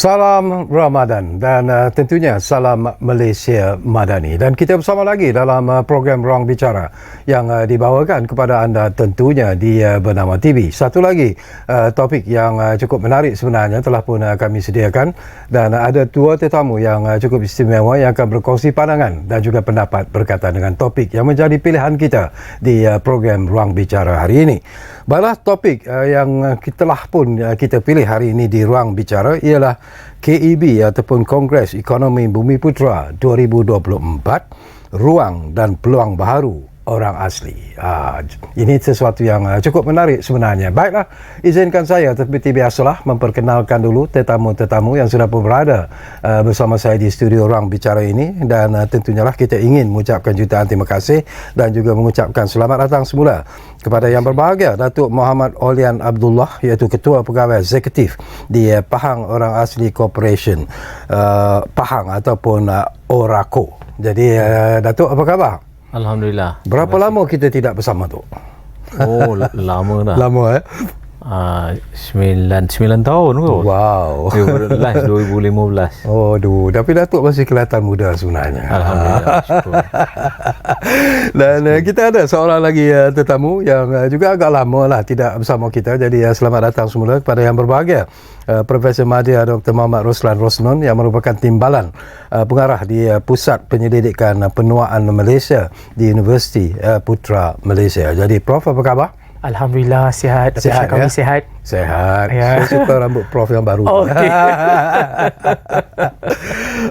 Salam Ramadan dan tentunya salam Malaysia Madani. Dan kita bersama lagi dalam program Ruang Bicara yang dibawakan kepada anda tentunya di Bernama TV. Satu lagi topik yang cukup menarik sebenarnya telah pun kami sediakan, dan ada dua tetamu yang cukup istimewa yang akan berkongsi pandangan dan juga pendapat berkaitan dengan topik yang menjadi pilihan kita di program Ruang Bicara hari ini. Baiklah, topik yang telah pun kita pilih hari ini di Ruang Bicara ialah KEB ataupun Kongres Ekonomi Bumiputera 2024, Ruang dan Peluang Baharu Orang Asli. Ini sesuatu yang cukup menarik sebenarnya. Baiklah, izinkan saya seperti biasalah memperkenalkan dulu tetamu-tetamu yang sudah pun berada bersama saya di studio Ruang Bicara ini, dan tentunya lah kita ingin mengucapkan jutaan terima kasih dan juga mengucapkan selamat datang semula kepada yang berbahagia Datuk Muhammad Olian Abdullah, iaitu Ketua Pegawai Eksekutif di Pahang Orang Asli Corporation Pahang ataupun ORACO. Jadi Datuk, apa khabar? Alhamdulillah. Berapa lama kita tidak bersama tu? Oh, lama dah. Lama 9 tahun kot. Wow. 2015. Oh, aduh. Tapi Datuk masih kelihatan muda sebenarnya. Alhamdulillah. Syukur. Dan kita ada seorang lagi tetamu yang juga agak lama lah tidak bersama kita. Jadi selamat datang semula kepada yang berbahagia Profesor Madya Dr. Muhammad Roslan Rosnon, yang merupakan timbalan pengarah di Pusat Penyelidikan Penuaan Malaysia di Universiti Putra Malaysia. Jadi Prof, apa khabar? Alhamdulillah, sihat. Sihat, Kami ya? sihat. Sehat. Ya. Saya suka rambut Prof yang baru. Okey.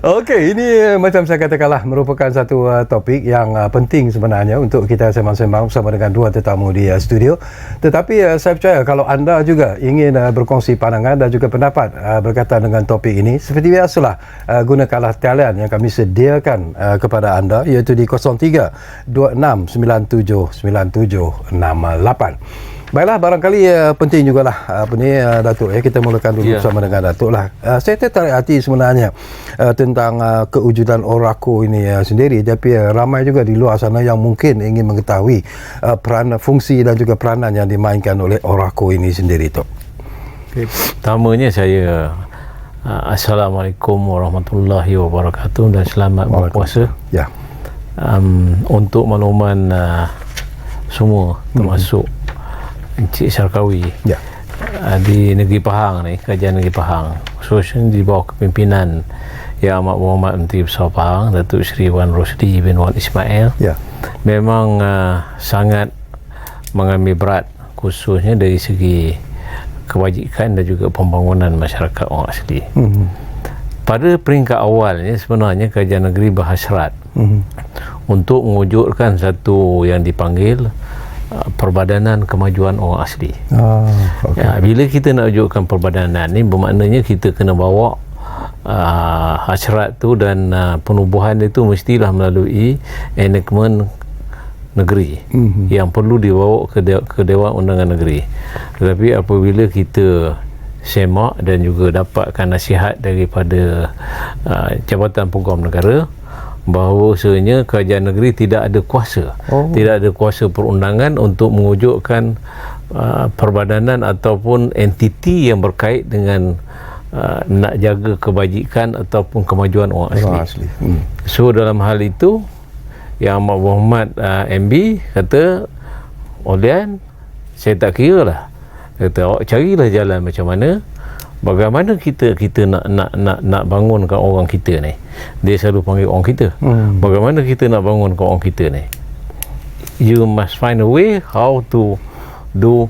Okey, ini macam saya katakanlah merupakan satu topik yang penting sebenarnya untuk kita sembang-sembang bersama dengan dua tetamu di studio. Tetapi saya percaya kalau anda juga ingin berkongsi pandangan dan juga pendapat berkaitan dengan topik ini, seperti biasalah gunakanlah talian yang kami sediakan kepada anda, iaitu di 03 26 97 97 68. Baiklah, barangkali penting jugalah Datuk, kita mulakan dulu bersama dengan Datuk lah. Saya tertarik hati sebenarnya tentang kewujudan ORACO ini sendiri, tapi ramai juga di luar sana yang mungkin ingin mengetahui peran, fungsi dan juga peranan yang dimainkan oleh ORACO ini sendiri, Tok. Okay. Pertamanya saya Assalamualaikum warahmatullahi wabarakatuh dan selamat berpuasa. Ya. Untuk makluman semua, termasuk Encik Syarkawi, Ya. Di negeri Pahang ni, Kerajaan Negeri Pahang, khususnya di bawah kepimpinan Yang Amat Berhormat Menteri Besar Pahang Datuk Seri Wan Rosli bin Wan Ismail, Ya. memang sangat mengambil berat, khususnya dari segi kebajikan dan juga pembangunan masyarakat orang asli. Pada peringkat awalnya sebenarnya Kerajaan Negeri berhasrat untuk mewujudkan satu yang dipanggil Perbadanan Kemajuan Orang Asli. Okay. Ya, bila kita nak wujudkan perbadanan ni, bermaknanya kita kena bawa hasrat tu dan penubuhan itu mestilah melalui enactment negeri yang perlu dibawa ke Dewan Undangan Negeri. Tetapi apabila kita semak dan juga dapatkan nasihat daripada Jabatan Peguam Negara bahawasanya kerajaan negeri tidak ada kuasa, tidak ada kuasa perundangan untuk mewujudkan perbadanan ataupun entiti yang berkait dengan nak jaga kebajikan ataupun kemajuan orang asli. So dalam hal itu Yang Amat Berhormat MB kata, Olian, saya tak kira lah, kata awak carilah jalan macam mana, bagaimana kita nak bangunkan orang kita ni. Dia selalu panggil orang kita. Bagaimana kita nak bangunkan orang kita ni? You must find a way how to do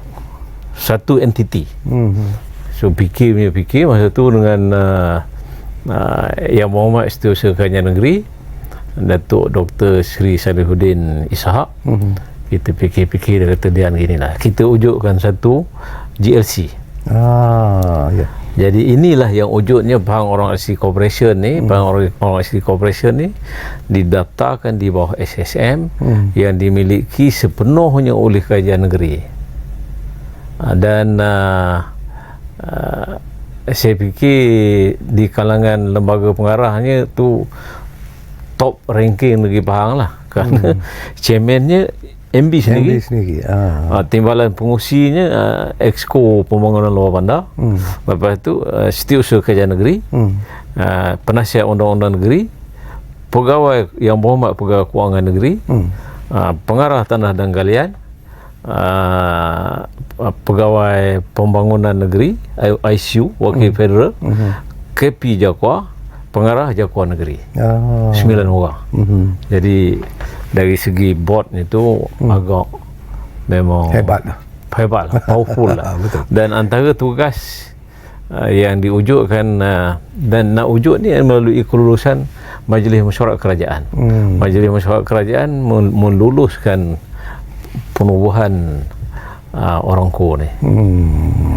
satu entiti. So fikir masa tu dengan Yang Berhormat Setiausaha Kerajaan Negeri Datuk Dr. Seri Salihuddin Ishak. Kita fikir dia kata, dia ginilah, kita wujudkan satu GLC. Ya. Jadi inilah yang wujudnya Pahang Orang Asli Corporation ni. Pahang Orang Asli Corporation ni didaftarkan di bawah SSM yang dimiliki sepenuhnya oleh kerajaan negeri. Dan saya fikir di kalangan lembaga pengarahnya tu top ranking negeri Pahang lah, kerana chairmannya MB sendiri. MB sendiri. Timbalan pengusinya Exco Pembangunan Luar Bandar. Lepas tu Setiausaha Kerajaan Negeri. Penasihat Undang-Undang Negeri. Pegawai Yang Berhormat Pegawai Kewangan Negeri. Pengarah Tanah dan Galian. Pegawai Pembangunan Negeri ICU Wakil Federal. KP Jakwa, Pengarah Jakwa Negeri. 9 orang. Jadi dari segi board itu agak memang Hebat lah, powerful lah. Betul. Dan antara tugas yang diwujudkan dan nak wujud ni melalui kelulusan Majlis Mesyuarat Kerajaan. Majlis Mesyuarat Kerajaan meluluskan penubuhan orang ko ni.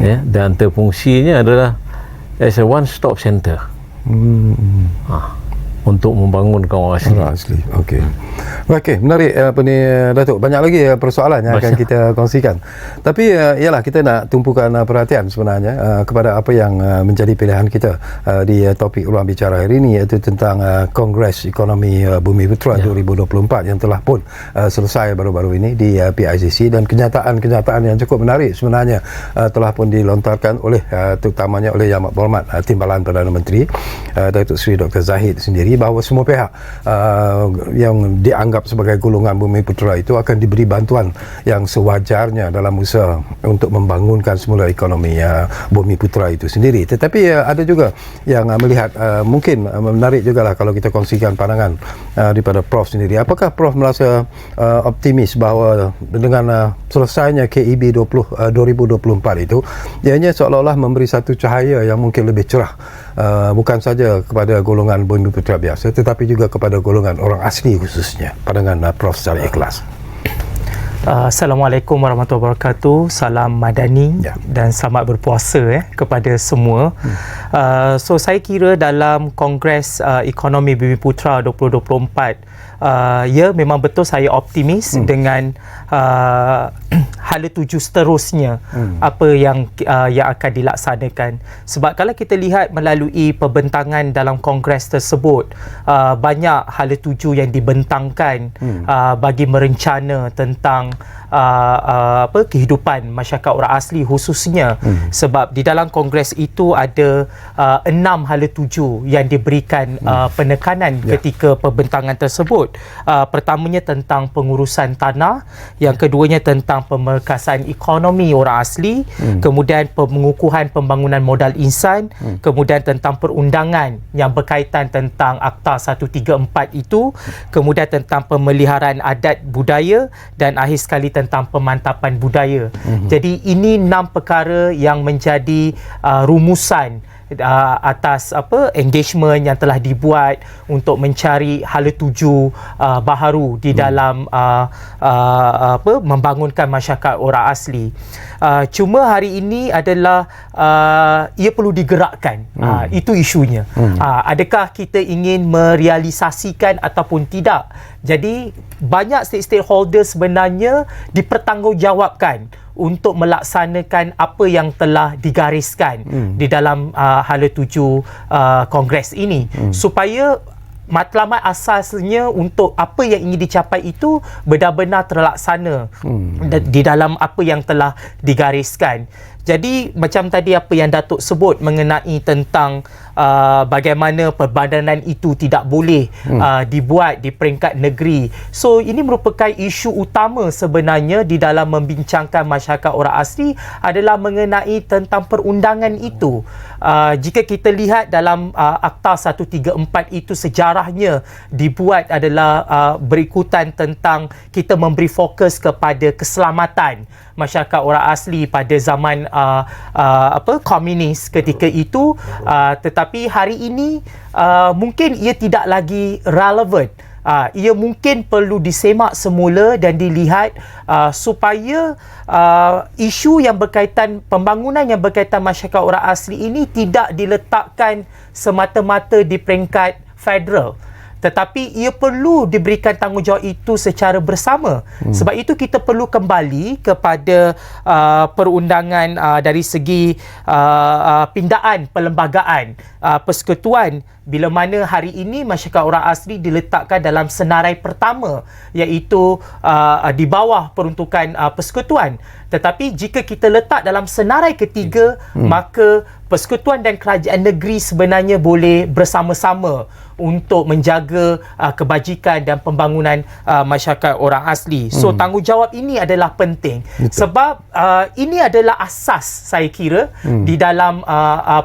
Ya, dan antara fungsinya adalah as a one stop center. Untuk membangunkan orang asli. Orang asli. Okey, menarik Datuk. Banyak lagi persoalan yang akan kita kongsikan. Tapi ialah kita nak tumpukan perhatian sebenarnya kepada apa yang menjadi pilihan kita di topik ruang bicara hari ini, iaitu tentang Kongres Ekonomi Bumiputera 2024 yang telah pun selesai baru-baru ini di PICC, dan kenyataan-kenyataan yang cukup menarik sebenarnya telah pun dilontarkan oleh terutamanya oleh Yang Berhormat Timbalan Perdana Menteri Datuk Seri Dr. Zahid sendiri, bahawa semua pihak yang dianggap sebagai golongan Bumiputera itu akan diberi bantuan yang sewajarnya dalam usaha untuk membangunkan semula ekonomi Bumiputera itu sendiri. Tetapi ada juga yang melihat mungkin menarik jugalah kalau kita kongsikan pandangan daripada Prof sendiri. Apakah Prof merasa optimis bahawa dengan selesainya KEB 2024 itu ianya seolah-olah memberi satu cahaya yang mungkin lebih cerah, bukan saja kepada golongan Bumiputera biasa tetapi juga kepada golongan orang asli khususnya. Pandangan Prof secara ikhlas. Assalamualaikum warahmatullahi wabarakatuh. Salam madani dan selamat berpuasa kepada semua. So saya kira dalam Kongres Ekonomi Bumiputera 2024, ya memang betul saya optimis dengan hala tuju seterusnya apa yang akan dilaksanakan. Sebab kalau kita lihat melalui pembentangan dalam kongres tersebut, banyak hala tuju yang dibentangkan bagi merencana tentang kehidupan masyarakat orang asli khususnya. Sebab di dalam kongres itu ada 6 hala tuju yang diberikan penekanan ketika pembentangan tersebut. Pertamanya tentang pengurusan tanah, yang keduanya tentang pemerkasaan ekonomi orang asli, kemudian pengukuhan pembangunan modal insan, kemudian tentang perundangan yang berkaitan tentang Akta 134 itu, kemudian tentang pemeliharaan adat budaya, dan akhir sekali tentang pemantapan budaya. Jadi ini 6 perkara yang menjadi rumusan atas engagement yang telah dibuat untuk mencari hala tuju baharu di dalam membangunkan masyarakat orang asli. Cuma hari ini adalah ia perlu digerakkan. Itu isunya. Adakah kita ingin merealisasikan ataupun tidak? Jadi banyak stakeholder sebenarnya dipertanggungjawabkan untuk melaksanakan apa yang telah digariskan di dalam hala tuju kongres ini, supaya matlamat asasnya untuk apa yang ingin dicapai itu benar-benar terlaksana di dalam apa yang telah digariskan. Jadi macam tadi apa yang Datuk sebut mengenai tentang bagaimana perbadanan itu tidak boleh dibuat di peringkat negeri. So ini merupakan isu utama sebenarnya di dalam membincangkan masyarakat orang asli adalah mengenai tentang perundangan itu. Jika kita lihat dalam Akta 134 itu, sejarahnya dibuat adalah berikutan tentang kita memberi fokus kepada keselamatan masyarakat orang asli pada zaman komunis ketika itu, tetapi hari ini mungkin ia tidak lagi relevan. Ia mungkin perlu disemak semula dan dilihat supaya isu yang berkaitan pembangunan yang berkaitan masyarakat orang asli ini tidak diletakkan semata-mata di peringkat federal, tetapi ia perlu diberikan tanggungjawab itu secara bersama. Sebab itu kita perlu kembali kepada perundangan dari segi pindaan perlembagaan persekutuan, bila mana hari ini masyarakat orang asli diletakkan dalam senarai pertama, iaitu di bawah peruntukan persekutuan. Tetapi jika kita letak dalam senarai ketiga, maka persekutuan dan kerajaan negeri sebenarnya boleh bersama-sama untuk menjaga kebajikan dan pembangunan masyarakat orang asli. So tanggungjawab ini adalah penting. Sebab ini adalah asas, saya kira, di dalam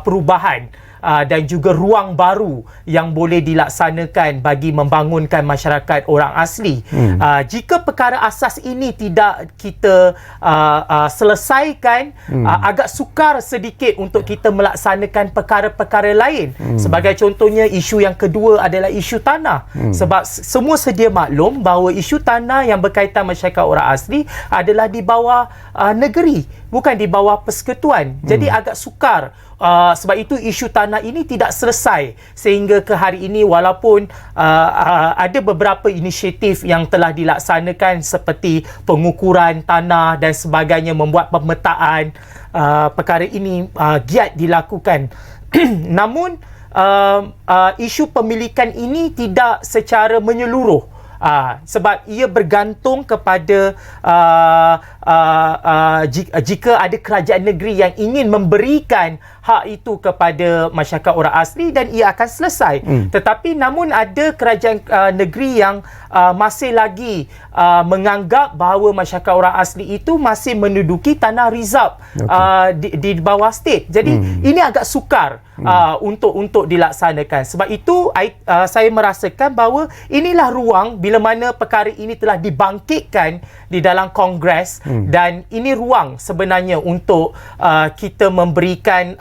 perubahan dan juga ruang baru yang boleh dilaksanakan bagi membangunkan masyarakat orang asli. Jika perkara asas ini tidak kita selesaikan, agak sukar sedikit untuk kita melaksanakan perkara-perkara lain. Sebagai contohnya, isu yang kedua adalah isu tanah. Sebab semua sedia maklum bahawa isu tanah yang berkaitan masyarakat orang asli adalah di bawah negeri, bukan di bawah persekutuan. Jadi agak sukar. Sebab itu isu tanah ini tidak selesai sehingga ke hari ini, walaupun ada beberapa inisiatif yang telah dilaksanakan seperti pengukuran tanah dan sebagainya, membuat pemetaan, perkara ini giat dilakukan. Namun isu pemilikan ini tidak secara menyeluruh, sebab ia bergantung kepada jika ada kerajaan negeri yang ingin memberikan hak itu kepada masyarakat orang asli, dan ia akan selesai. Tetapi namun ada kerajaan negeri yang masih lagi menganggap bahawa masyarakat orang asli itu masih menduduki tanah rizab di bawah state. Jadi ini agak sukar untuk dilaksanakan. Sebab itu saya merasakan bahawa inilah ruang bila mana perkara ini telah dibangkitkan di dalam Kongres, dan ini ruang sebenarnya untuk kita memberikan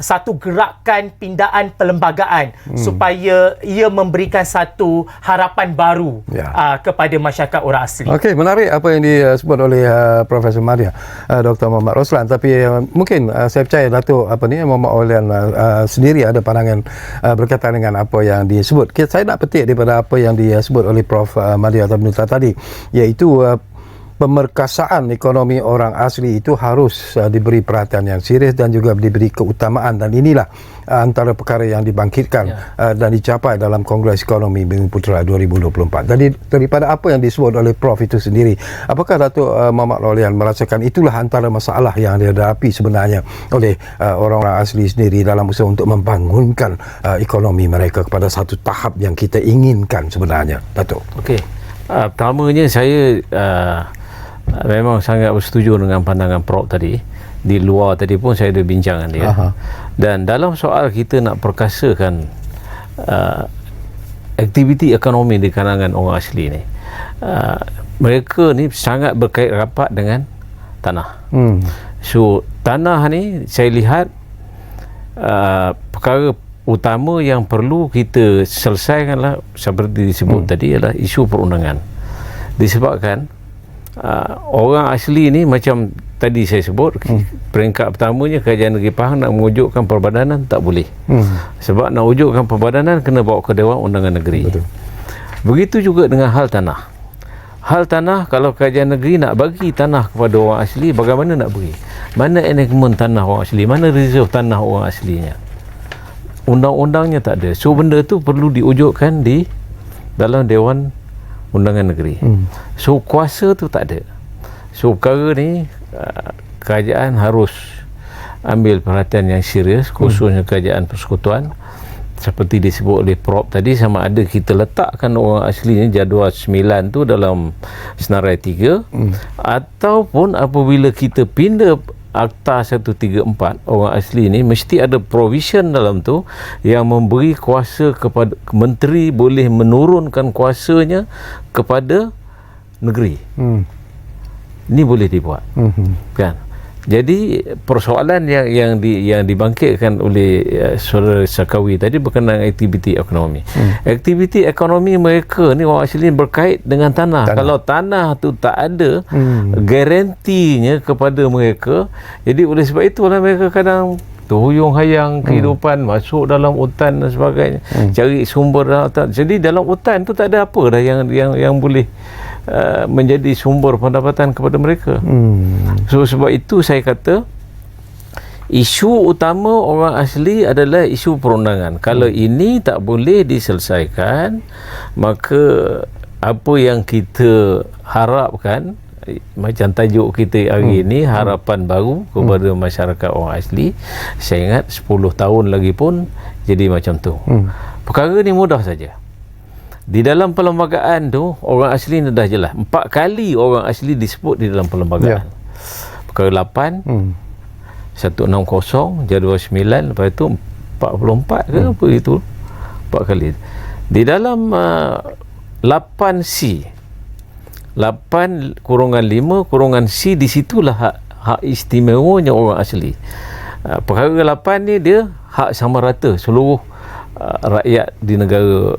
satu gerakan pindaan perlembagaan supaya ia memberikan satu harapan baru kepada masyarakat orang asli. Okey, menarik apa yang disebut oleh Profesor Madia, Dr. Muhammad Roslan. Tapi mungkin saya percaya Datuk Muhammad Roslan sendiri ada pandangan berkaitan dengan apa yang disebut. Saya nak petik daripada apa yang disebut oleh Prof Madia tadi, iaitu pemerkasaan ekonomi orang asli itu harus diberi perhatian yang serius dan juga diberi keutamaan, dan inilah antara perkara yang dibangkitkan dan dicapai dalam Kongres Ekonomi Bumi Putera 2024. Jadi daripada apa yang disebut oleh Prof itu sendiri, apakah Datuk Muhammad Roslan merasakan itulah antara masalah yang dihadapi sebenarnya oleh orang-orang asli sendiri dalam usaha untuk membangunkan ekonomi mereka kepada satu tahap yang kita inginkan sebenarnya, Datuk? Okey. Pertamanya saya memang sangat bersetuju dengan pandangan Prof tadi. Di luar tadi pun saya ada bincang dengan dia. Dan dalam soal kita nak perkasakan aktiviti ekonomi di kalangan orang asli ni, mereka ni sangat berkait rapat dengan tanah. So tanah ni saya lihat perkara utama yang perlu kita selesaikanlah, seperti disebut tadi, adalah isu perundangan. Disebabkan orang asli ni, macam tadi saya sebut, peringkat pertamanya kerajaan negeri Pahang nak mewujudkan perbadanan, tak boleh. Sebab nak wujudkan perbadanan kena bawa ke Dewan Undangan Negeri. Betul. Begitu juga dengan hal tanah. Hal tanah, kalau kerajaan negeri nak bagi tanah kepada orang asli, bagaimana nak bagi? Mana enakmen tanah orang asli? Mana reserve tanah orang aslinya? Undang-undangnya tak ada. So benda tu perlu diwujudkan di dalam Dewan Undangan Negeri. So kuasa tu tak ada. So perkara ni kerajaan harus ambil perhatian yang serius, khususnya kerajaan persekutuan. Seperti disebut oleh Prof tadi, sama ada kita letakkan orang asli ni jadual 9 tu dalam senarai 3, ataupun apabila kita pindah Akta 134, orang asli ni mesti ada provision dalam tu yang memberi kuasa kepada menteri, boleh menurunkan kuasanya kepada negeri. Ini boleh dibuat. Kan? Jadi persoalan yang dibangkitkan oleh saudara Sakawi tadi berkenaan aktiviti ekonomi. Aktiviti ekonomi mereka ni orang asli berkait dengan tanah. Kalau tanah tu tak ada garantinya kepada mereka, jadi oleh sebab itulah mereka kadang terhuyung hayang kehidupan, masuk dalam hutan dan sebagainya, cari sumber dalam hutan. Jadi dalam hutan tu tak ada apa dah yang boleh menjadi sumber pendapatan kepada mereka. So sebab itu saya kata isu utama orang asli adalah isu perundangan. Kalau ini tak boleh diselesaikan, maka apa yang kita harapkan, macam tajuk kita hari ini, harapan baru kepada masyarakat orang asli, saya ingat 10 tahun lagi pun jadi macam tu. Perkara ni mudah saja. Di dalam perlembagaan tu orang asli ni dah jelas 4 kali orang asli disebut di dalam perlembagaan. Perkara 8, 160, jadual 9, lepas tu 44 ke apa itu, 4 kali. Di dalam 8C 8 kurungan 5 kurungan C, di situlah hak istimewanya orang asli. Perkara 8 ni dia hak sama rata seluruh rakyat di negara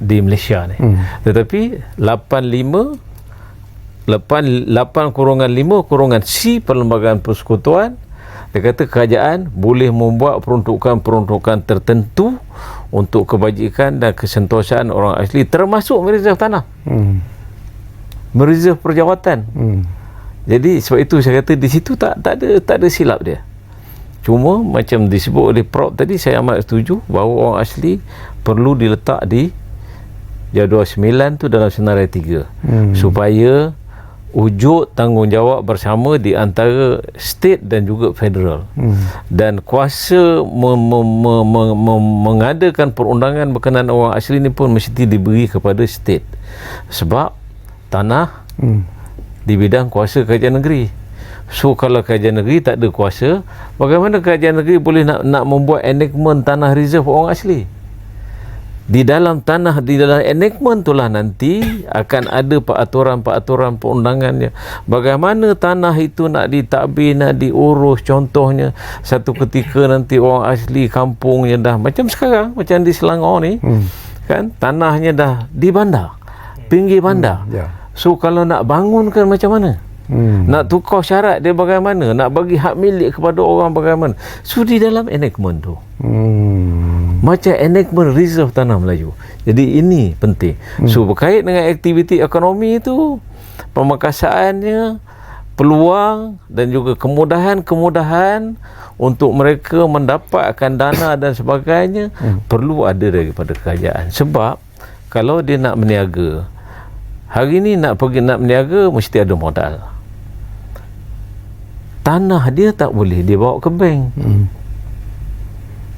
di Malaysia ni. Tetapi 8 kurungan 5 kurungan C Perlembagaan Persekutuan, dia kata kerajaan boleh membuat peruntukan-peruntukan tertentu untuk kebajikan dan kesentosaan orang asli, termasuk mereserve tanah, mereserve perjawatan. Jadi sebab itu saya kata di situ tak ada silap dia. Cuma macam disebut oleh Prof tadi, saya amat setuju bahawa orang asli perlu diletak di jadual 9 tu dalam senarai 3 supaya wujud tanggungjawab bersama di antara state dan juga federal. Dan kuasa mengadakan perundangan berkenaan orang asli ni pun mesti diberi kepada state, sebab tanah di bidang kuasa kerajaan negeri. So kalau kerajaan negeri tak ada kuasa, bagaimana kerajaan negeri boleh nak membuat enactment tanah reserve orang asli? Di dalam tanah, di dalam enactment itulah nanti akan ada peraturan-peraturan perundangannya. Bagaimana tanah itu nak ditadbir, nak diurus. Contohnya satu ketika nanti orang asli kampungnya dah macam sekarang, macam di Selangor ni, kan tanahnya dah di bandar, pinggir bandar. So kalau nak bangunkan macam mana? Nak tukar syarat dia bagaimana? Nak bagi hak milik kepada orang bagaimana? So di dalam enactment tu, macam enactment reserve tanah Melayu. Jadi ini penting. So berkait dengan aktiviti ekonomi itu, pemakasaannya, peluang dan juga kemudahan-kemudahan untuk mereka mendapatkan dana dan sebagainya perlu ada daripada kerajaan. Sebab kalau dia nak berniaga, hari ni nak berniaga mesti ada modal. Tanah dia tak boleh dibawa ke bank.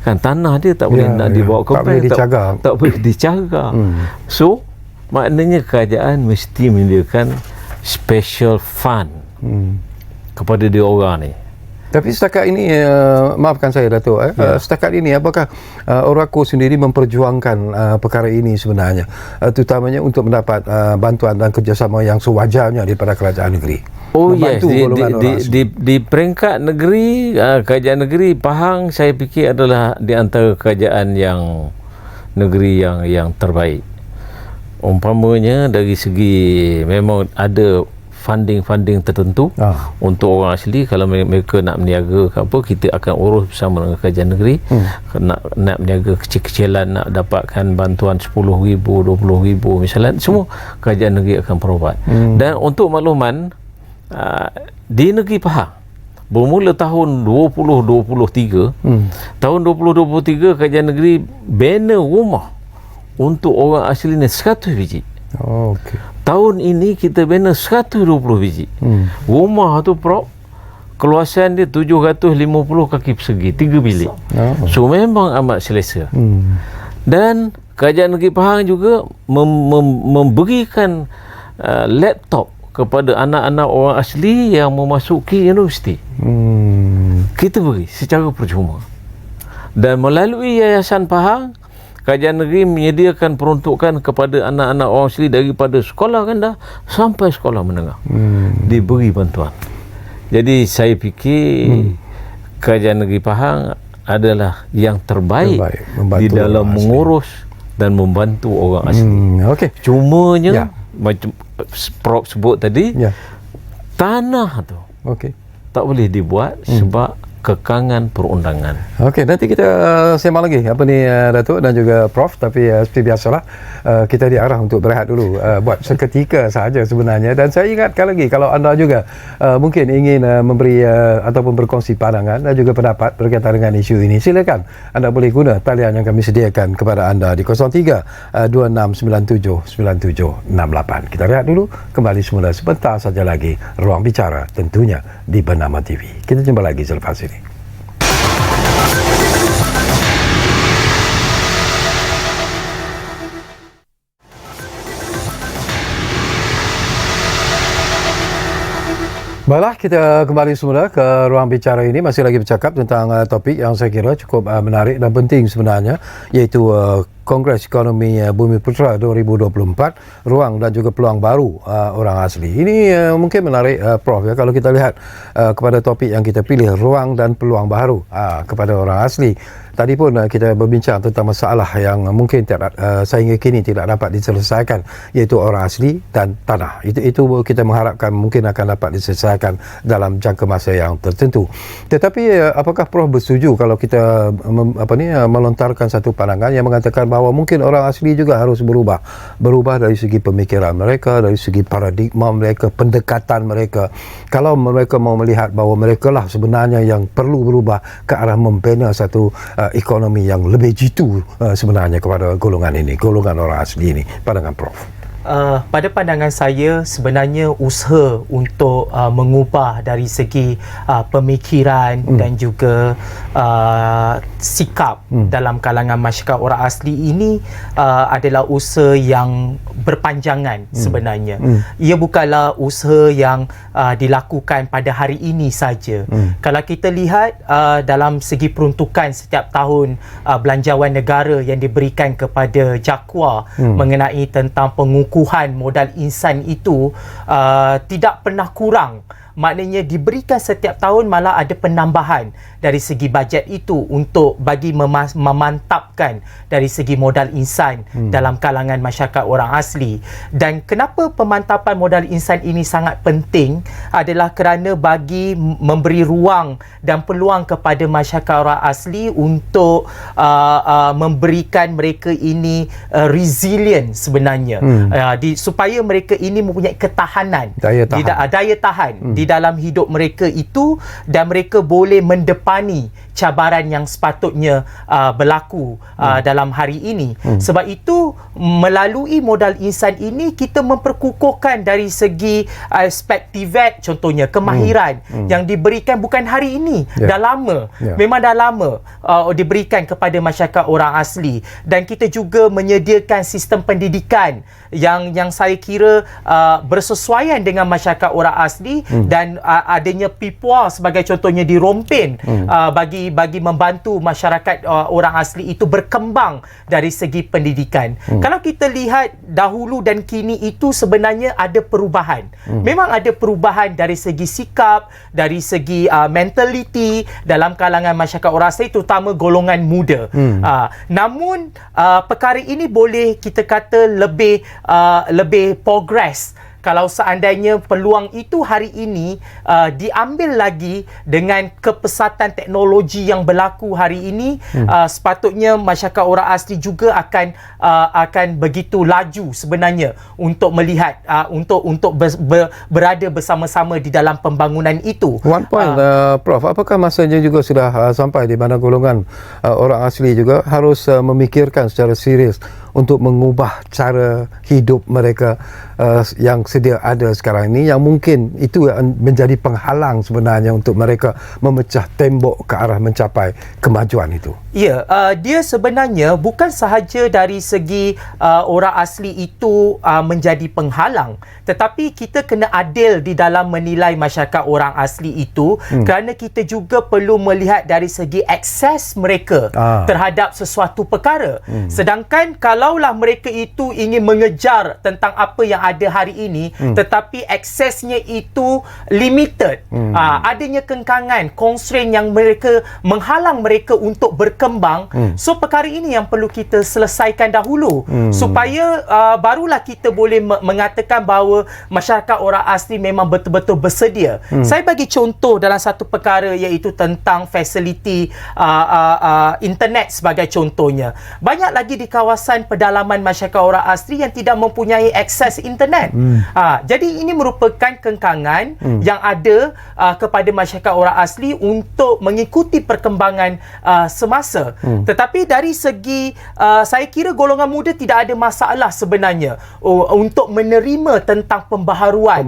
Kan tanah dia tak boleh nak dibawa ke bank, tak boleh dicagar. So maknanya kerajaan mesti menyediakan special fund kepada dia orang ni. Tapi setakat ini, maafkan saya Dato', setakat ini apakah Oraco sendiri memperjuangkan perkara ini sebenarnya, terutamanya untuk mendapat bantuan dan kerjasama yang sewajarnya daripada kerajaan negeri? Oh yes, di peringkat negeri, kerajaan negeri Pahang saya fikir adalah di antara kerajaan yang negeri yang terbaik. Umpamanya dari segi memang ada funding tertentu untuk orang asli. Kalau mereka nak berniaga ke apa, kita akan urus bersama dengan kerajaan negeri. Nak berniaga kecil-kecilan, nak dapatkan bantuan 10,000, 20,000 misalnya, semua kerajaan negeri akan provide. Dan untuk makluman, di negeri Pahang bermula tahun 2023, tahun 2023 kerajaan negeri bina rumah untuk orang asli ni 100 biji. Tahun ini kita bina 120 biji. Rumah tu Prof, keluasan dia 750 kaki persegi, 3 bilik. So memang amat selesa. Dan kerajaan negeri Pahang juga memberikan laptop kepada anak-anak orang asli yang memasuki universiti. Kita beri secara percuma. Dan melalui Yayasan Pahang, kerajaan negeri menyediakan peruntukan kepada anak-anak orang asli daripada sekolah rendah sampai sekolah menengah. Diberi bantuan. Jadi saya fikir kerajaan negeri Pahang adalah yang terbaik di dalam mengurus dan membantu orang asli. Cumanya macam Prof sebut tadi, tanah tu tak boleh dibuat sebab kekangan perundangan. Okey, nanti kita sembang lagi apa ni Datuk dan juga Prof, tapi seperti biasalah kita diarah untuk berehat dulu buat seketika sahaja sebenarnya. Dan saya ingatkan lagi, kalau anda juga mungkin ingin memberi ataupun berkongsi pandangan dan juga pendapat berkaitan dengan isu ini, silakan anda boleh guna talian yang kami sediakan kepada anda di 03 2697 9768. Kita rehat dulu, kembali semula sebentar saja lagi. Ruang Bicara tentunya di Bernama TV. Kita jumpa lagi selepas ini. Baiklah, kita kembali semula ke Ruang Bicara ini. Masih lagi bercakap tentang topik yang saya kira cukup menarik dan penting sebenarnya, iaitu Kongres Ekonomi Bumiputera 2024, ruang dan juga peluang baru orang asli. Ini mungkin menarik Prof, ya, kalau kita lihat kepada topik yang kita pilih, ruang dan peluang baru kepada orang asli. Tadi pun kita berbincang tentang masalah yang mungkin sehingga kini tidak dapat diselesaikan, iaitu orang asli dan tanah. Itu kita mengharapkan mungkin akan dapat diselesaikan dalam jangka masa yang tertentu. Tetapi apakah Prof bersetuju kalau kita melontarkan satu pandangan yang mengatakan bahawa mungkin orang asli juga harus berubah dari segi pemikiran mereka, dari segi paradigma mereka, pendekatan mereka. Kalau mereka mau melihat bahawa mereka lah sebenarnya yang perlu berubah ke arah membina satu ekonomi yang lebih jitu sebenarnya kepada golongan ini, golongan orang asli ini. Pandangan Prof. Pada pandangan saya, sebenarnya usaha untuk mengubah dari segi pemikiran dan juga sikap dalam kalangan masyarakat orang asli ini adalah usaha yang berpanjangan sebenarnya. Ia bukanlah usaha yang dilakukan pada hari ini saja. Kalau kita lihat dalam segi peruntukan setiap tahun belanjawan negara yang diberikan kepada JAKWA mengenai tentang pengukuhan modal insan itu tidak pernah kurang. Maknanya diberikan setiap tahun, malah ada penambahan dari segi bajet itu untuk bagi memantapkan dari segi modal insan dalam kalangan masyarakat orang asli. Dan kenapa pemantapan modal insan ini sangat penting adalah kerana bagi memberi ruang dan peluang kepada masyarakat orang asli untuk memberikan mereka ini resilient sebenarnya, supaya mereka ini mempunyai ketahanan, daya tahan di dalam hidup mereka itu, dan mereka boleh mendepani cabaran yang sepatutnya berlaku dalam hari ini. Sebab itu melalui modal insan ini kita memperkukuhkan dari segi aspek TVET, contohnya kemahiran yang diberikan bukan hari ini, dah lama, memang dah lama diberikan kepada masyarakat orang asli. Dan kita juga menyediakan sistem pendidikan yang saya kira bersesuaian dengan masyarakat orang asli, dan adanya PIPWA sebagai contohnya di Rompin bagi membantu masyarakat orang asli itu berkembang dari segi pendidikan. Kalau kita lihat dahulu dan kini itu sebenarnya ada perubahan. Memang ada perubahan dari segi sikap, dari segi mentality dalam kalangan masyarakat orang asli, terutama golongan muda. Namun perkara ini boleh kita kata lebih progress kalau seandainya peluang itu hari ini diambil lagi dengan kepesatan teknologi yang berlaku hari ini. Sepatutnya masyarakat orang asli juga akan begitu laju sebenarnya untuk melihat untuk berada bersama-sama di dalam pembangunan itu. One point, Prof, apakah masanya juga sudah sampai di mana golongan orang asli juga harus memikirkan secara serius untuk mengubah cara hidup mereka yang sedia ada sekarang ini, yang mungkin itu menjadi penghalang sebenarnya untuk mereka memecah tembok ke arah mencapai kemajuan itu? Ya, dia sebenarnya bukan sahaja dari segi orang asli itu menjadi penghalang, tetapi kita kena adil di dalam menilai masyarakat orang asli itu, kerana kita juga perlu melihat dari segi akses mereka terhadap sesuatu perkara. Sedangkan kalau kalaulah mereka itu ingin mengejar tentang apa yang ada hari ini, tetapi aksesnya itu limited, adanya kengkangan, constraint yang mereka menghalang mereka untuk berkembang. So perkara ini yang perlu kita selesaikan dahulu, supaya barulah kita boleh mengatakan bahawa masyarakat orang asli memang betul-betul bersedia. Saya bagi contoh dalam satu perkara, iaitu tentang fasiliti internet sebagai contohnya. Banyak lagi di kawasan pedalaman masyarakat orang asli yang tidak mempunyai akses internet. Jadi ini merupakan kengkangan yang ada kepada masyarakat orang asli untuk mengikuti perkembangan semasa. Tetapi dari segi saya kira golongan muda tidak ada masalah sebenarnya untuk menerima tentang pembaharuan.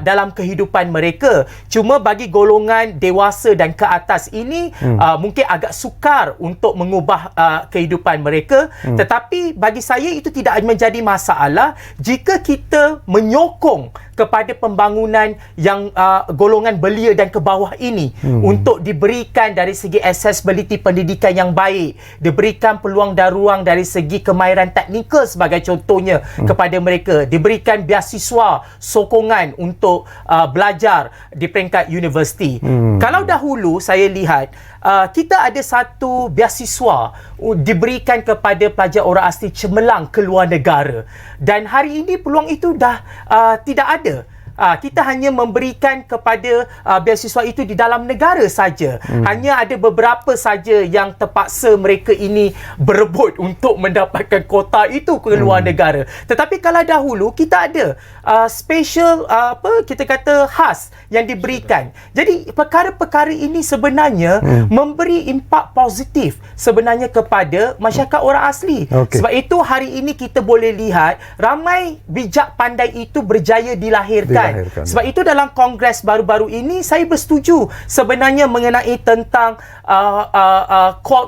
Dalam kehidupan mereka. Cuma bagi golongan dewasa dan ke atas ini mungkin agak sukar untuk mengubah kehidupan mereka. Tetapi bagi saya itu tidak menjadi masalah jika kita menyokong kepada pembangunan yang golongan belia dan ke bawah ini untuk diberikan dari segi accessibility pendidikan yang baik, diberikan peluang dan ruang dari segi kemahiran teknikal sebagai contohnya kepada mereka, diberikan beasiswa sokongan untuk belajar di peringkat universiti. Kalau dahulu saya lihat kita ada satu beasiswa diberikan kepada pelajar orang asli cemerlang ke luar negara, dan hari ini peluang itu dah tidak ada. Kita hanya memberikan kepada beasiswa itu di dalam negara saja. Hanya ada beberapa saja yang terpaksa mereka ini berebut untuk mendapatkan kota itu ke luar negara. Tetapi kalau dahulu kita ada special kita kata khas yang diberikan. Jadi perkara-perkara ini sebenarnya memberi impak positif sebenarnya kepada masyarakat orang asli. Sebab itu hari ini kita boleh lihat ramai bijak pandai itu berjaya dilahirkan. Sebab itu dalam kongres baru-baru ini saya bersetuju sebenarnya mengenai tentang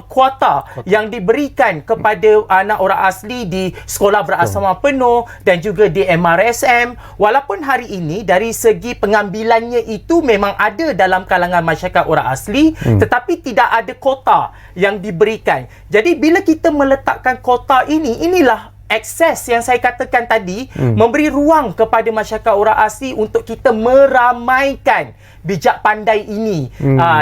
kuota yang diberikan kepada anak orang asli di sekolah berasrama penuh dan juga di MRSM. Walaupun hari ini dari segi pengambilannya itu memang ada dalam kalangan masyarakat orang asli, tetapi tidak ada kota yang diberikan. Jadi bila kita meletakkan kota ini, inilah akses yang saya katakan tadi, memberi ruang kepada masyarakat orang asli untuk kita meramaikan bijak pandai ini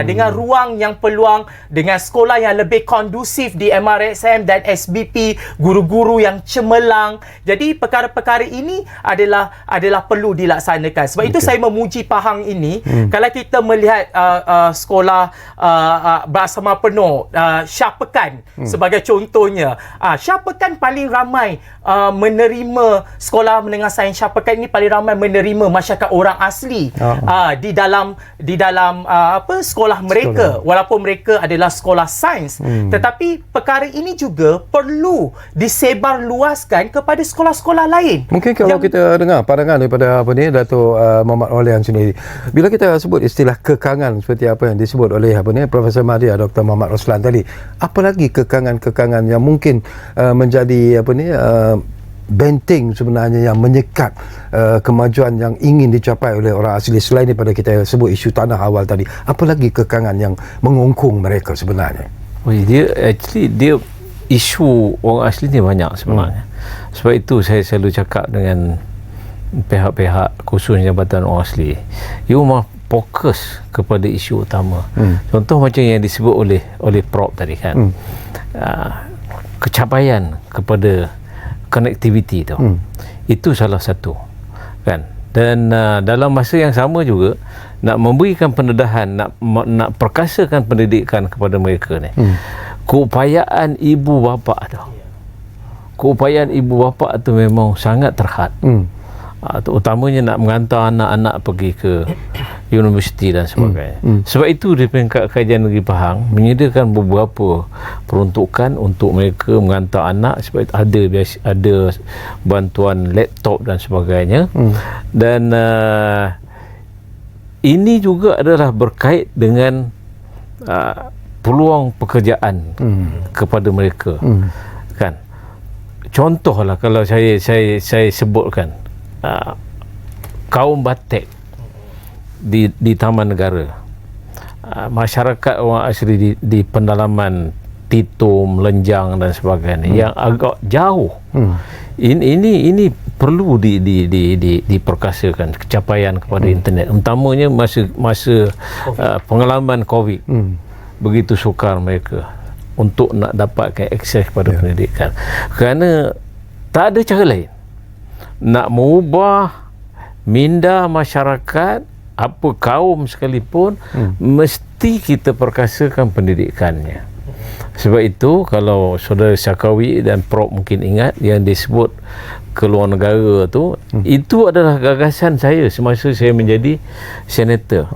dengan ruang yang peluang, dengan sekolah yang lebih kondusif di MRSM dan SBP, guru-guru yang cemerlang. Jadi perkara-perkara ini adalah perlu dilaksanakan. Sebab itu saya memuji Pahang ini. Kalau kita melihat sekolah berasrama penuh, Shah Pekan sebagai contohnya, Shah Pekan paling ramai menerima, sekolah menengah sains Shah Pekan ini paling ramai menerima masyarakat orang asli di dalam sekolah mereka, walaupun mereka adalah sekolah sains. Tetapi perkara ini juga perlu disebarluaskan kepada sekolah-sekolah lain. Mungkin kalau kita dengar pandangan daripada Dato' Muhammad Aulian sendiri, bila kita sebut istilah kekangan seperti apa yang disebut oleh Profesor Madya Dr. Muhammad Roslan tadi, apa lagi kekangan-kekangan yang mungkin menjadi benteng sebenarnya yang menyekat kemajuan yang ingin dicapai oleh orang asli, selain daripada kita sebut isu tanah awal tadi? Apa lagi kekangan yang mengungkung mereka sebenarnya? Dia isu orang asli ni banyak sebenarnya. Sebab itu saya selalu cakap dengan pihak-pihak khususnya Jabatan Orang Asli, you must fokus kepada isu utama. Contoh macam yang disebut oleh Prof tadi kan, kecapaian kepada connectivity tu, itu salah satu kan. Dan dalam masa yang sama juga nak memberikan pendedahan, nak perkasakan pendidikan kepada mereka ni, keupayaan ibu bapa tu memang sangat terhad. Terutamanya nak mengantar anak-anak pergi ke universiti dan sebagainya. Sebab itu di peringkat Kajian Negeri Pahang menyediakan beberapa peruntukan untuk mereka mengantar anak, sebab ada bantuan laptop dan sebagainya. Dan ini juga adalah berkait dengan peluang pekerjaan kepada mereka. Kan? Contohlah kalau saya sebutkan kaum Batek di Taman Negara, masyarakat orang asli di pendalaman Titum, Lenjang dan sebagainya yang agak jauh. Ini perlu diperkasakan capaian kepada internet, utamanya masa pengalaman COVID. Begitu sukar mereka untuk nak dapatkan akses kepada pendidikan, kerana tak ada cara lain nak mengubah minda masyarakat apa kaum sekalipun. Mesti kita perkasakan pendidikannya. Sebab itu kalau saudara Syakawi dan Prof mungkin ingat yang disebut keluar negara tu, itu adalah gagasan saya semasa saya menjadi senator.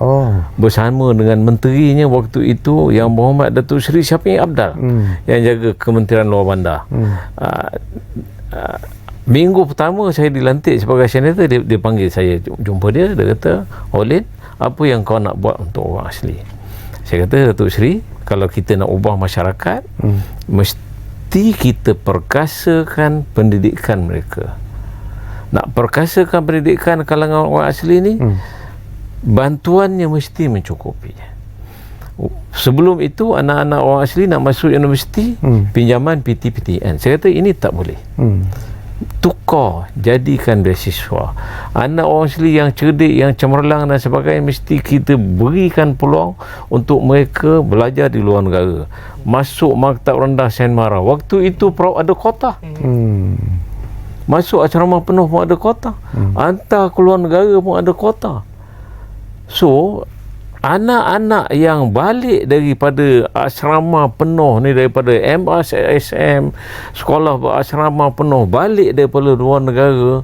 Bersama dengan menterinya waktu itu Yang Berhormat Datuk Seri Syafie Apdal yang jaga Kementerian Luar Bandar. Minggu pertama saya dilantik sebagai senator, dia panggil saya jumpa dia kata, Olin, apa yang kau nak buat untuk orang asli? Saya kata, Datuk Seri, kalau kita nak ubah masyarakat, mesti kita perkasakan pendidikan mereka. Nak perkasakan pendidikan kalangan orang asli ni, bantuannya mesti mencukupi. Sebelum itu anak-anak orang asli nak masuk universiti, pinjaman PTPTN. Saya kata ini tak boleh. Tukar, jadikan beasiswa. Anak orang asli yang cerdik, yang cemerlang dan sebagainya, mesti kita berikan peluang untuk mereka belajar di luar negara. Masuk maktab rendah Saint Mara. Waktu itu Prof ada kota. Masuk asrama penuh pun ada kota. Hantar ke luar negara pun ada kota. So, anak-anak yang balik daripada asrama penuh ni, daripada MASM, sekolah berasrama penuh, balik daripada luar negara,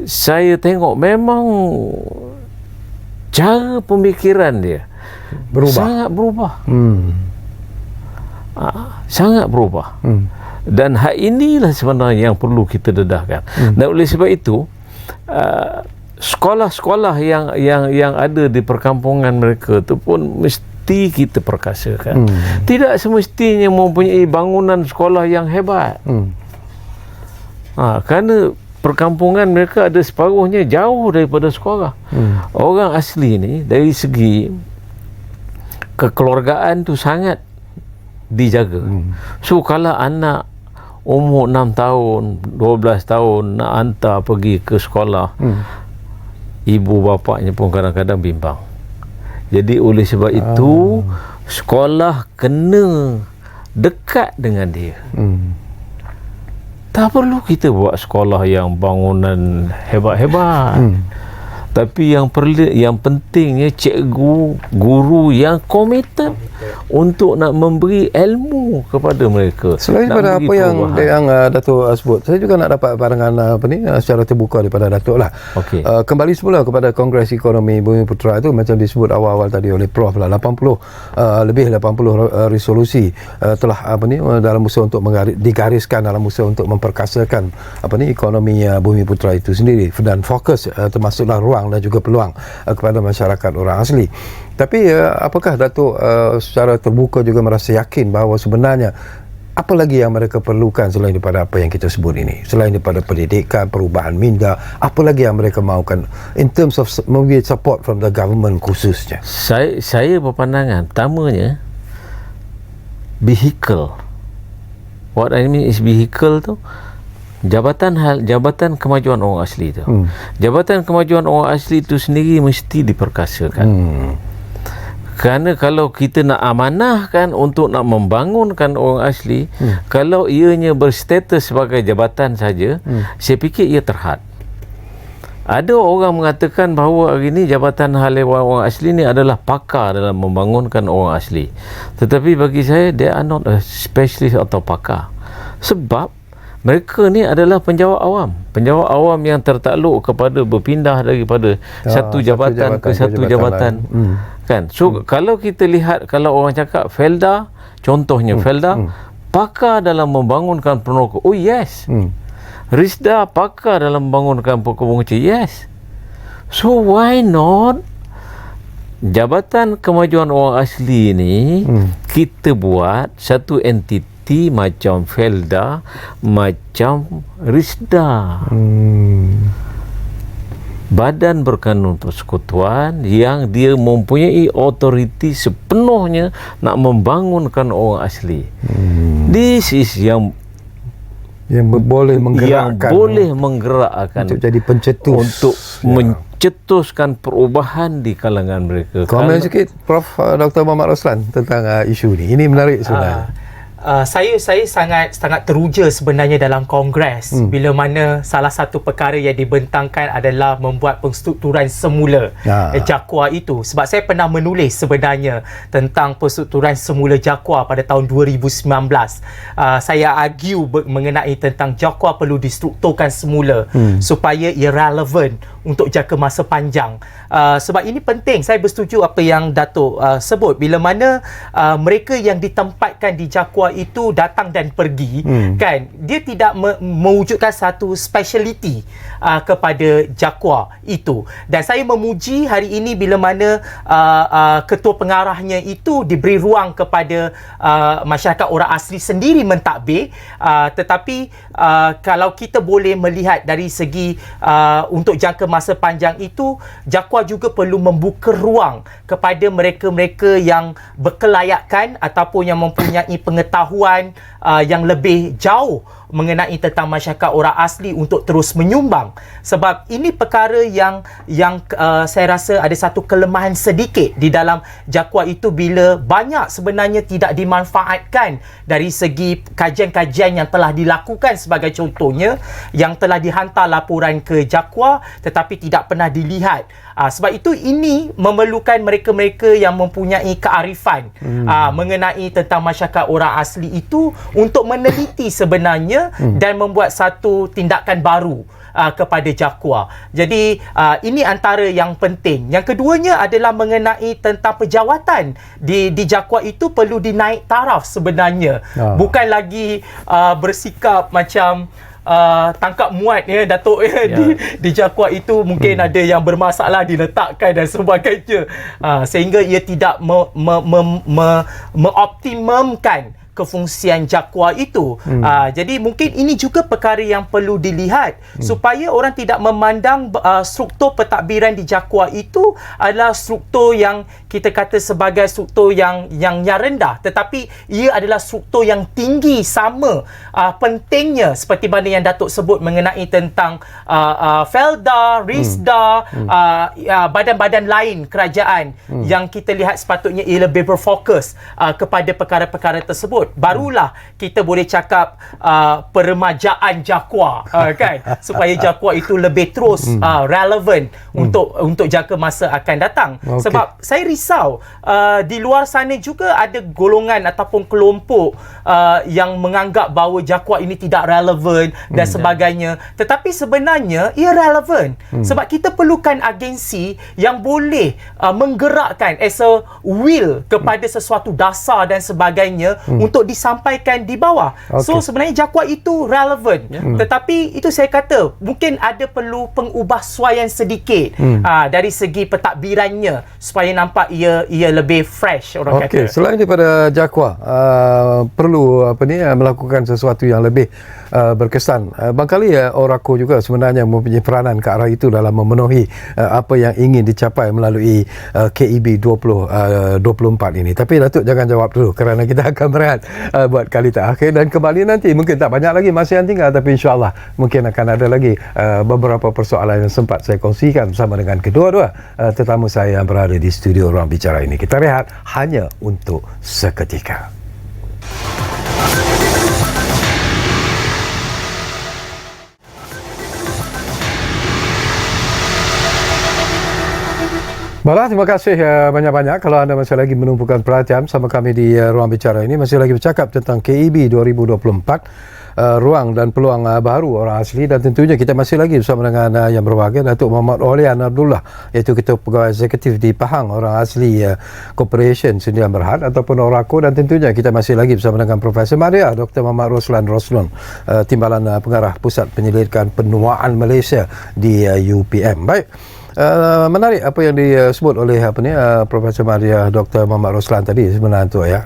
saya tengok memang cara pemikiran dia sangat berubah. Sangat berubah. Dan hal inilah sebenarnya yang perlu kita dedahkan. Dan oleh sebab itu sekolah-sekolah yang ada di perkampungan mereka tu pun mesti kita perkasakan. Tidak semestinya mempunyai bangunan sekolah yang hebat. Kerana perkampungan mereka ada separuhnya jauh daripada sekolah. Orang asli ni dari segi kekeluargaan tu sangat dijaga. So kalau anak umur 6 tahun, 12 tahun nak hantar pergi ke sekolah, ibu bapaknya pun kadang-kadang bimbang. Jadi oleh sebab itu sekolah kena dekat dengan dia. Tak perlu kita buat sekolah yang bangunan hebat-hebat. Tapi yang pentingnya cikgu, guru yang komited untuk nak memberi ilmu kepada mereka. Selain daripada apa yang Datuk sebut, saya juga nak dapat pandangan secara terbuka daripada Datuk lah. Kembali semula kepada Kongres Ekonomi Bumi Putera itu, macam disebut awal-awal tadi oleh Prof lah, 80 resolusi telah dalam usaha untuk digariskan dalam usaha untuk memperkasakan ekonomi Bumi Putera itu sendiri, dan fokus termasuklah ruang dan juga peluang kepada masyarakat orang asli. Tapi apakah Datuk secara terbuka juga merasa yakin bahawa sebenarnya apa lagi yang mereka perlukan selain daripada apa yang kita sebut ini, selain daripada pendidikan, perubahan minda, apa lagi yang mereka mahukan in terms of maybe support from the government khususnya? Saya berpandangan pertamanya vehicle. What I mean is vehicle tu Jabatan Kemajuan Orang Asli tu. Jabatan Kemajuan Orang Asli itu sendiri mesti diperkasakan. Kerana kalau kita nak amanahkan untuk nak membangunkan orang asli, kalau ianya berstatus sebagai jabatan saja, saya fikir ia terhad. Ada orang mengatakan bahawa hari ini Jabatan Hal Ehwal Orang Asli ni adalah pakar dalam membangunkan orang asli. Tetapi bagi saya, they are not a specialist atau pakar. Sebab mereka ni adalah penjawat awam yang tertakluk kepada berpindah daripada satu jabatan ke satu jabatan kan. So kalau kita lihat, kalau orang cakap Felda, contohnya Felda pakar dalam membangunkan penokong, oh yes. Risda pakar dalam membangunkan pokok kecil, yes. So why not Jabatan Kemajuan Orang Asli ni kita buat satu entiti macam Felda, macam Risda. badan berkanun persekutuan yang dia mempunyai otoriti sepenuhnya nak membangunkan orang asli. This is yang boleh menggerakkan, untuk jadi pencetus, untuk mencetuskan perubahan di kalangan mereka. Komen sikit Prof. Dr. Muhammad Roslan tentang isu ni. Ini menarik sebenarnya. Saya sangat teruja sebenarnya dalam Kongres bila mana salah satu perkara yang dibentangkan adalah membuat penstrukturan semula JAKWA itu. Sebab saya pernah menulis sebenarnya tentang penstrukturan semula JAKWA pada tahun 2019. Saya argue mengenai tentang JAKWA perlu distrukturkan semula supaya ia relevan untuk jangka masa panjang. Sebab ini penting. Saya bersetuju apa yang Datuk sebut, bila mana mereka yang ditempatkan di JAKWA itu datang dan pergi, kan, dia tidak mewujudkan satu speciality kepada JAKWA itu. Dan saya memuji hari ini bila mana ketua pengarahnya itu diberi ruang kepada masyarakat orang asli sendiri mentadbir. Tetapi kalau kita boleh melihat dari segi untuk jangka masa panjang itu, JAKWA juga perlu membuka ruang kepada mereka-mereka yang berkelayakan ataupun yang mempunyai pengetahuan yang lebih jauh mengenai tentang masyarakat orang asli untuk terus menyumbang. Sebab ini perkara yang saya rasa ada satu kelemahan sedikit di dalam JAKWA itu, bila banyak sebenarnya tidak dimanfaatkan dari segi kajian-kajian yang telah dilakukan. Sebagai contohnya, yang telah dihantar laporan ke JAKWA tetapi tidak pernah dilihat. Sebab itu ini memerlukan mereka-mereka yang mempunyai kearifan mengenai tentang masyarakat orang asli itu untuk meneliti sebenarnya dan membuat satu tindakan baru kepada JAKWA. Jadi ini antara yang penting. Yang keduanya adalah mengenai tentang pejawatan di JAKWA itu perlu dinaik taraf sebenarnya. Bukan lagi bersikap macam tangkap muat Datuk di JAKWA itu mungkin ada yang bermasalah diletakkan dan sebagainya, sehingga ia tidak mengoptimumkan kefungsian JAKWA itu. Jadi mungkin ini juga perkara yang perlu dilihat supaya orang tidak memandang struktur pentadbiran di JAKWA itu adalah struktur yang kita kata sebagai struktur yang rendah, tetapi ia adalah struktur yang tinggi sama pentingnya seperti mana yang Datuk sebut mengenai tentang Felda, RISDA, badan-badan lain kerajaan yang kita lihat sepatutnya ia lebih berfokus kepada perkara-perkara tersebut. Barulah kita boleh cakap peremajaan JAKWA, kan, supaya JAKWA itu lebih terus relevan untuk jangka masa akan datang. Sebab saya risau di luar sana juga ada golongan ataupun kelompok yang menganggap bahawa JAKWA ini tidak relevan dan sebagainya, tetapi sebenarnya ia relevan. Sebab kita perlukan agensi yang boleh menggerakkan as a will kepada sesuatu dasar dan sebagainya untuk disampaikan di bawah. So sebenarnya JAKWA itu relevan. Tetapi itu saya kata mungkin ada perlu pengubahsuaian sedikit dari segi pentadbirannya supaya nampak ia lebih fresh, orang kata. Selain daripada JAKWA, perlu melakukan sesuatu yang lebih berkesan. Barangkali Orako juga sebenarnya mempunyai peranan ke arah itu dalam memenuhi apa yang ingin dicapai melalui KEB 2024 ini. Tapi Datuk jangan jawab dulu kerana kita akan berehat buat kali terakhir dan kembali nanti. Mungkin tak banyak lagi masa yang tinggal, tapi insyaAllah mungkin akan ada lagi beberapa persoalan yang sempat saya kongsikan bersama dengan kedua-dua tetamu saya yang berada di studio Ruang Bicara ini. Kita rehat hanya untuk seketika. Baiklah, terima kasih banyak-banyak kalau anda masih lagi menumpukan perhatian sama kami di Ruang Bicara ini. Masih lagi bercakap tentang KEB 2024, ruang dan peluang baru orang asli, dan tentunya kita masih lagi bersama dengan yang berbahagia Datuk Muhammad Olian Abdullah, iaitu Ketua Pegawai Eksekutif di Pahang Orang Asli Corporation Sdn Bhd ataupun Orako, dan tentunya kita masih lagi bersama dengan Profesor Madya Dr. Muhammad Roslan Timbalan Pengarah Pusat Penyelidikan Penuaan Malaysia di UPM. Baik, Menarik apa yang disebut oleh Profesor Maria Dr. Muhammad Roslan tadi sebenarnya tu ya.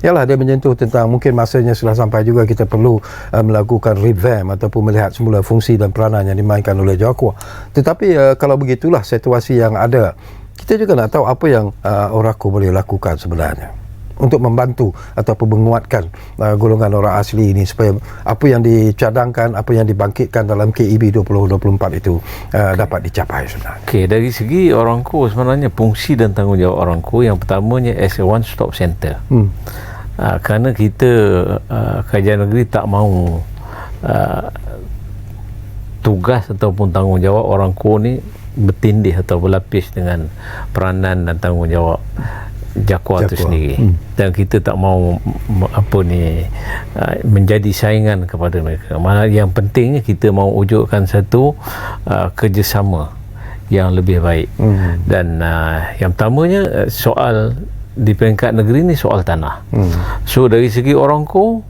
Yalah, dia menyentuh tentang mungkin masanya sudah sampai juga kita perlu melakukan revamp ataupun melihat semula fungsi dan peranan yang dimainkan oleh Jawakua. Tetapi kalau begitulah situasi yang ada, kita juga nak tahu apa yang Oraco boleh lakukan sebenarnya untuk membantu ataupun menguatkan golongan orang asli ini supaya apa yang dicadangkan, apa yang dibangkitkan dalam KEB 2024 itu dapat dicapai sebenarnya. Okey, dari segi Oraco sebenarnya fungsi dan tanggungjawab Oraco yang pertamanya as a one stop center. Kerana kita Kerajaan Negeri tak mahu tugas ataupun tanggungjawab Oraco ni bertindih atau berlapis dengan peranan dan tanggungjawab Jawakua itu sendiri, dan kita tak mahu menjadi saingan kepada mereka. Malah yang pentingnya kita mahu wujudkan satu kerjasama yang lebih baik. Dan yang pertamanya soal di peringkat negeri ni soal tanah. So dari segi Oraco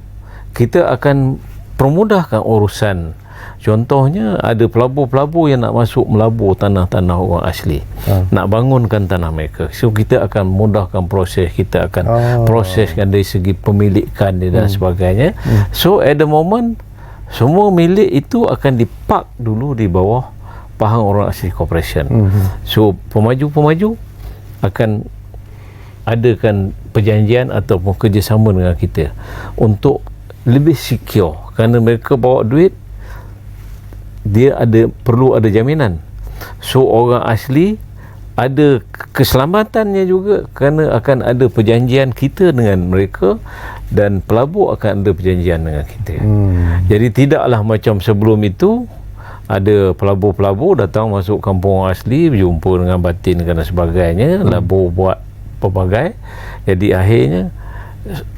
kita akan permudahkan urusan. Contohnya ada pelabur-pelabur yang nak masuk melabur tanah-tanah orang asli, nak bangunkan tanah mereka. So kita akan mudahkan proses, kita akan proseskan dari segi pemilikan dan sebagainya. So at the moment semua milik itu akan dipark dulu di bawah Pahang Orang Asli Corporation. So pemaju-pemaju akan adakan perjanjian ataupun kerjasama dengan kita untuk lebih secure, kerana mereka bawa duit, dia perlu ada jaminan. So orang asli ada keselamatannya juga, kerana akan ada perjanjian kita dengan mereka dan pelabur akan ada perjanjian dengan kita. Jadi tidaklah macam sebelum itu ada pelabur-pelabur datang masuk kampung orang asli, berjumpa dengan batin dan sebagainya, labur buat pelbagai. Jadi akhirnya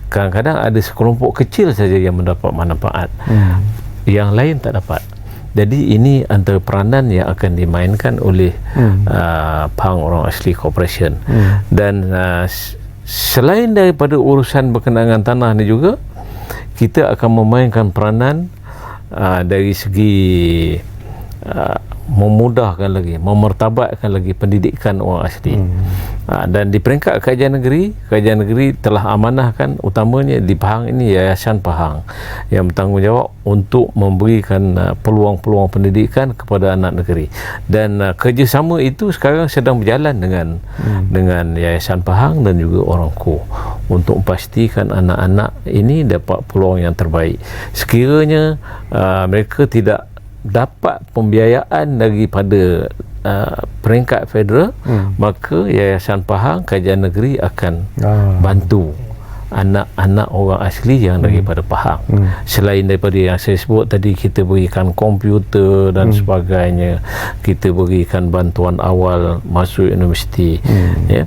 kadang-kadang ada sekelompok kecil saja yang mendapat manfaat, yang lain tak dapat. Jadi ini antara peranan yang akan dimainkan oleh Pahang Orang Asli Corporation. Dan selain daripada urusan berkenaan tanah ni juga, kita akan memainkan peranan dari segi memudahkan lagi, memertabatkan lagi pendidikan orang asli. Dan di peringkat Kerajaan Negeri telah amanahkan utamanya di Pahang ini Yayasan Pahang yang bertanggungjawab untuk memberikan peluang-peluang pendidikan kepada anak negeri. Dan kerjasama itu sekarang sedang berjalan dengan Yayasan Pahang dan juga Oraco untuk memastikan anak-anak ini dapat peluang yang terbaik. Sekiranya mereka tidak dapat pembiayaan daripada peringkat federal, maka Yayasan Pahang Kerajaan Negeri akan bantu anak-anak orang asli yang daripada Pahang. Selain daripada yang saya sebut tadi, kita berikan komputer dan sebagainya, kita berikan bantuan awal masuk universiti, ya.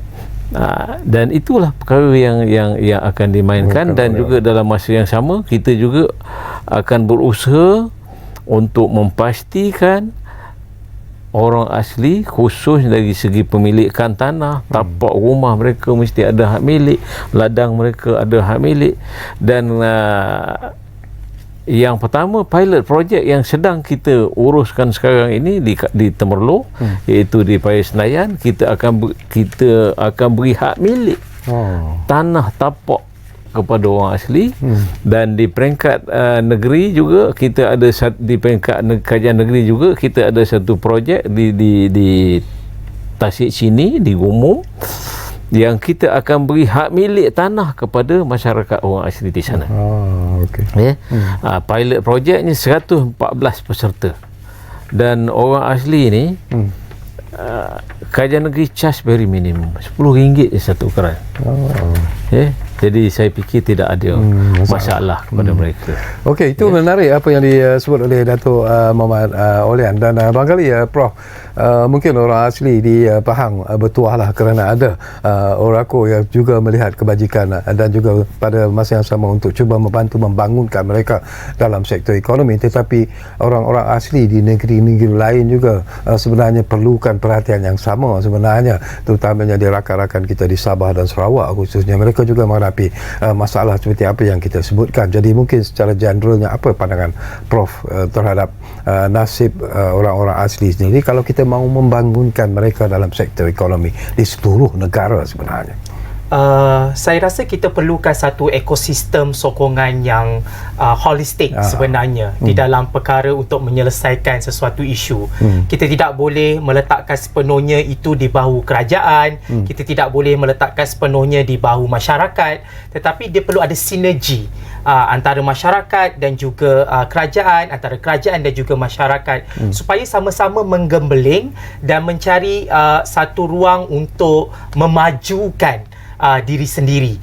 Dan itulah perkara yang akan dimainkan. Dan juga dalam masa yang sama kita juga akan berusaha untuk memastikan orang asli, khusus dari segi pemilikan tanah, tapak rumah mereka mesti ada hak milik, ladang mereka ada hak milik. Dan yang pertama, pilot project yang sedang kita uruskan sekarang ini di Temerloh, iaitu di Paya Senayan, kita akan beri hak milik tanah tapak kepada orang asli. Dan di peringkat negeri juga kita ada di peringkat Kerajaan Negeri juga kita ada satu projek di Tasik Chini, di Gumum, yang kita akan beri hak milik tanah kepada masyarakat orang asli di sana. Pilot projeknya 114 peserta, dan orang asli ni Kerajaan Negeri charge very minimum RM10 je satu keran. Jadi saya fikir tidak ada masalah kepada mereka. Okey, itu menarik apa yang disebut oleh Datuk Muhammad Olian. Dan barangkali Prof, mungkin orang asli di Pahang bertuahlah kerana ada Oraco yang juga melihat kebajikan dan juga pada masa yang sama untuk cuba membantu membangunkan mereka dalam sektor ekonomi. Tetapi orang-orang asli di negeri-negeri lain juga sebenarnya perlukan perhatian yang sama sebenarnya, terutamanya di rakan-rakan kita di Sabah dan Sarawak khususnya. Mereka juga menghadapi masalah seperti apa yang kita sebutkan. Jadi mungkin secara generalnya apa pandangan Prof terhadap nasib orang-orang asli sendiri kalau kita mahu membangunkan mereka dalam sektor ekonomi di seluruh negara sebenarnya? Saya rasa kita perlukan satu ekosistem sokongan yang holistik sebenarnya di dalam perkara untuk menyelesaikan sesuatu isu. Kita tidak boleh meletakkan sepenuhnya itu di bahu kerajaan, kita tidak boleh meletakkan sepenuhnya di bahu masyarakat, tetapi dia perlu ada sinergi antara masyarakat dan juga kerajaan, antara kerajaan dan juga masyarakat, supaya sama-sama menggembeling dan mencari satu ruang untuk memajukan diri sendiri.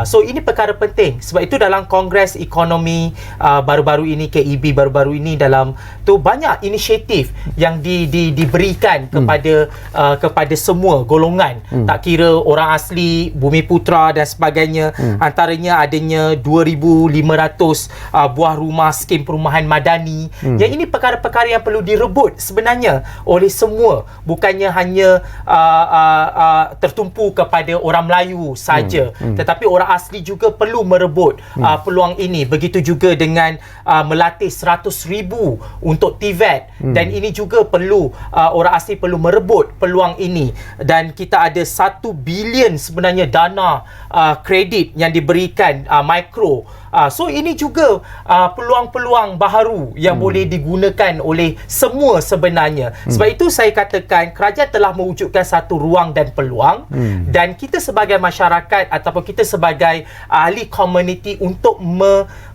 So ini perkara penting. Sebab itu dalam Kongres Ekonomi baru-baru ini, KEB baru-baru ini, dalam tu banyak inisiatif yang diberikan kepada semua golongan, tak kira orang asli, Bumiputera dan sebagainya. Antaranya adanya 2,500 buah rumah skim perumahan madani. Yang ini perkara-perkara yang perlu direbut sebenarnya oleh semua, bukannya hanya tertumpu kepada orang Melayu saja, tetapi orang asli juga perlu merebut peluang ini. Begitu juga dengan melatih 100,000 untuk TVET, dan ini juga perlu orang asli perlu merebut peluang ini. Dan kita ada 1 bilion sebenarnya dana kredit yang diberikan mikro. So ini juga peluang-peluang baharu yang boleh digunakan oleh semua sebenarnya. Sebab itu saya katakan kerajaan telah mewujudkan satu ruang dan peluang, dan kita sebagai masyarakat ataupun kita sebagai ahli komuniti untuk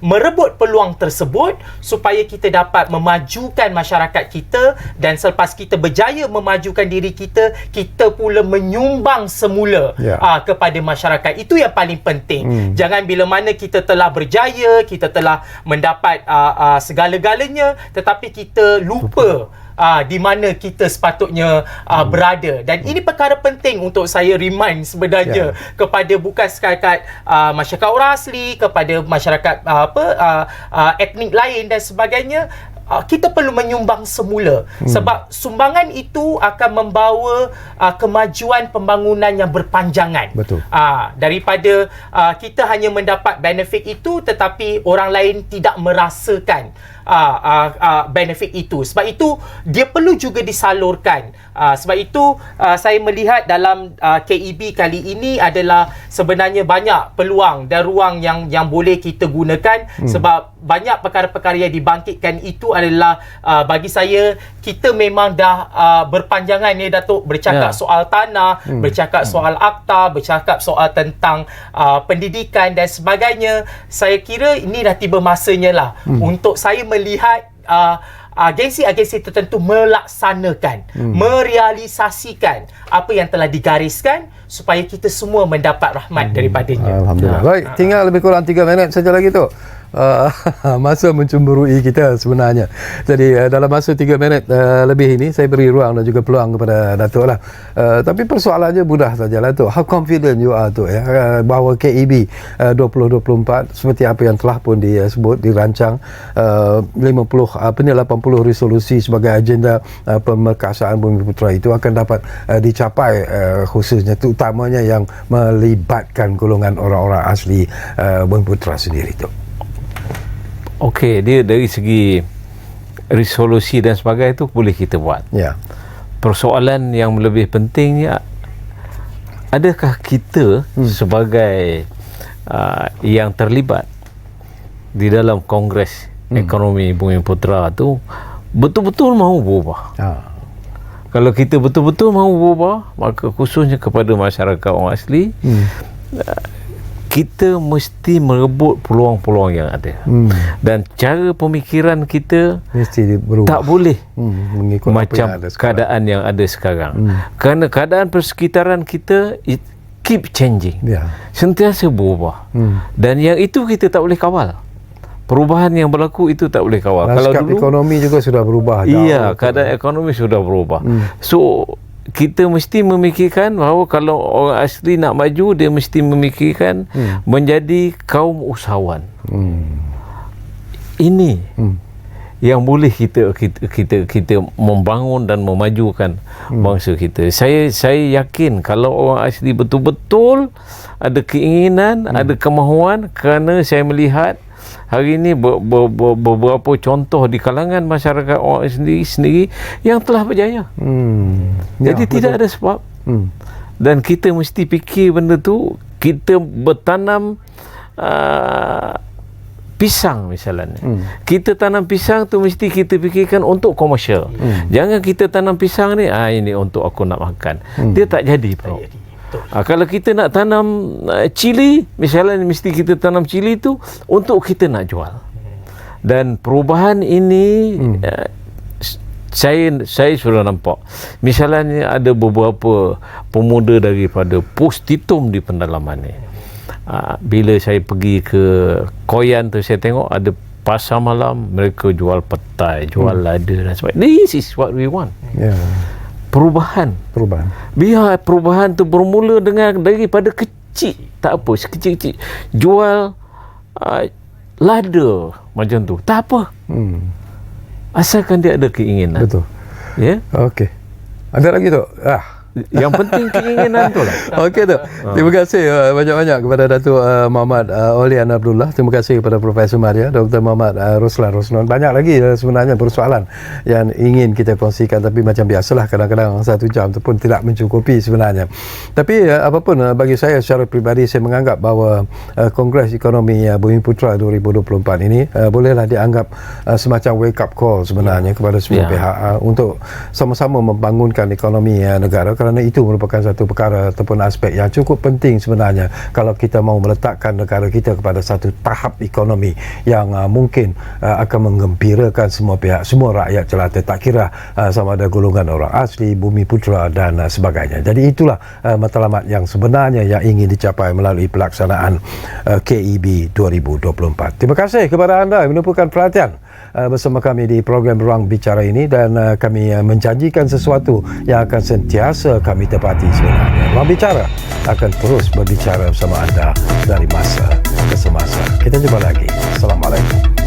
merebut peluang tersebut supaya kita dapat memajukan masyarakat kita, dan selepas kita berjaya memajukan diri kita, kita pula menyumbang semula kepada masyarakat. Itu yang paling penting. Jangan bila mana kita telah berjaya, kita telah mendapat segala-galanya, tetapi kita lupa di mana kita sepatutnya berada. Dan ini perkara penting untuk saya remind sebenarnya kepada bukan sekadar masyarakat orang asli, kepada masyarakat etnik lain dan sebagainya. Kita perlu menyumbang semula, sebab sumbangan itu akan membawa kemajuan pembangunan yang berpanjangan. Betul. Daripada kita hanya mendapat benefit itu tetapi orang lain tidak merasakan benefit itu. Sebab itu dia perlu juga disalurkan. Sebab itu saya melihat dalam KEB kali ini adalah sebenarnya banyak peluang dan ruang yang boleh kita gunakan, sebab banyak perkara-perkara yang dibangkitkan itu adalah bagi saya, kita memang dah berpanjangan ni Datuk, bercakap soal tanah, bercakap soal akta, bercakap soal tentang pendidikan dan sebagainya. Saya kira ini dah tiba masanya lah untuk saya melihat agensi-agensi tertentu melaksanakan, merealisasikan apa yang telah digariskan supaya kita semua mendapat rahmat daripadanya. Alhamdulillah. Baik, tinggal lebih kurang 3 minit saja lagi tu. Masa mencemburui kita sebenarnya. Jadi dalam masa 3 minit lebih ini saya beri ruang dan juga peluang kepada Datuk lah. Tapi persoalannya mudah sajalah tu. How confident you are tu bahawa KEB 2024 seperti apa yang telah pun disebut, dirancang 80 resolusi sebagai agenda pemerkasaan Bumiputera itu akan dapat dicapai, khususnya terutamanya yang melibatkan golongan orang-orang asli Bumiputera sendiri tu. Okey, dia dari segi resolusi dan sebagainya itu boleh kita buat. Ya. Persoalan yang lebih pentingnya, adakah kita sebagai yang terlibat di dalam Kongres Ekonomi Bumiputera tu betul-betul mahu berubah? Kalau kita betul-betul mahu berubah, maka khususnya kepada masyarakat orang asli, kita mesti merebut peluang-peluang yang ada. Dan cara pemikiran kita mesti berubah. Tak boleh mengikut macam keadaan yang ada sekarang. Kerana keadaan persekitaran kita keep changing. Sentiasa berubah. Dan yang itu kita tak boleh kawal. Perubahan yang berlaku itu tak boleh kawal. Lanskap Kalau dulu ekonomi juga sudah berubah. Iya, keadaan ekonomi sudah berubah. So kita mesti memikirkan bahawa kalau orang asli nak maju, dia mesti memikirkan menjadi kaum usahawan. Ini yang boleh kita membangun dan memajukan bangsa kita. Saya yakin kalau orang asli betul-betul ada keinginan, ada kemahuan, kerana saya melihat hari ini beberapa contoh di kalangan masyarakat orang sendiri yang telah berjaya. Jadi tidak ada sebab. Dan kita mesti fikir benda tu. Kita bertanam pisang misalnya. Kita tanam pisang tu mesti kita fikirkan untuk komersial. Jangan kita tanam pisang ni, ini untuk aku nak makan. Dia tak jadi, bro. Kalau kita nak tanam cili, misalnya mesti kita tanam cili tu untuk kita nak jual. Dan perubahan ini saya sudah nampak. Misalnya ada beberapa pemuda daripada Pos Titum di pendalaman ni. Bila saya pergi ke Koyan tu, saya tengok ada pasar malam, mereka jual petai, jual lada dan sebagainya. This is what we want. Perubahan. Biar perubahan tu bermula daripada kecil. Tak apa, sekecil-kecil. Jual lada macam tu. Tak apa. Asalkan dia ada keinginan. Betul. Ya? Okey. Ada lagi tu? Yang penting keinginan tu lah. Okey tu. Terima kasih banyak-banyak kepada Datuk Muhammad Olian Abdullah. Terima kasih kepada Profesor Maria, Dr. Muhammad Ruslan Rosnon. Banyak lagi sebenarnya persoalan yang ingin kita kongsikan, tapi macam biasalah kadang-kadang 1 jam tu pun tidak mencukupi sebenarnya. Tapi apapun, bagi saya secara peribadi, saya menganggap bahawa Kongres Ekonomi Bumiputra 2024 ini bolehlah dianggap semacam wake up call sebenarnya kepada semua pihak untuk sama-sama membangunkan ekonomi negara, kerana itu merupakan satu perkara ataupun aspek yang cukup penting sebenarnya kalau kita mahu meletakkan negara kita kepada satu tahap ekonomi yang mungkin akan menggembirakan semua pihak, semua rakyat jelata, tak kira sama ada golongan orang asli, Bumiputra dan sebagainya. Jadi itulah matlamat yang sebenarnya yang ingin dicapai melalui pelaksanaan KEB 2024. Terima kasih kepada anda yang menumpukan perhatian bersama kami di program Ruang Bicara ini, dan kami menjanjikan sesuatu yang akan sentiasa kami tepati sebenarnya. Ruang Bicara akan terus berbicara bersama anda dari masa ke semasa. Kita jumpa lagi. Assalamualaikum.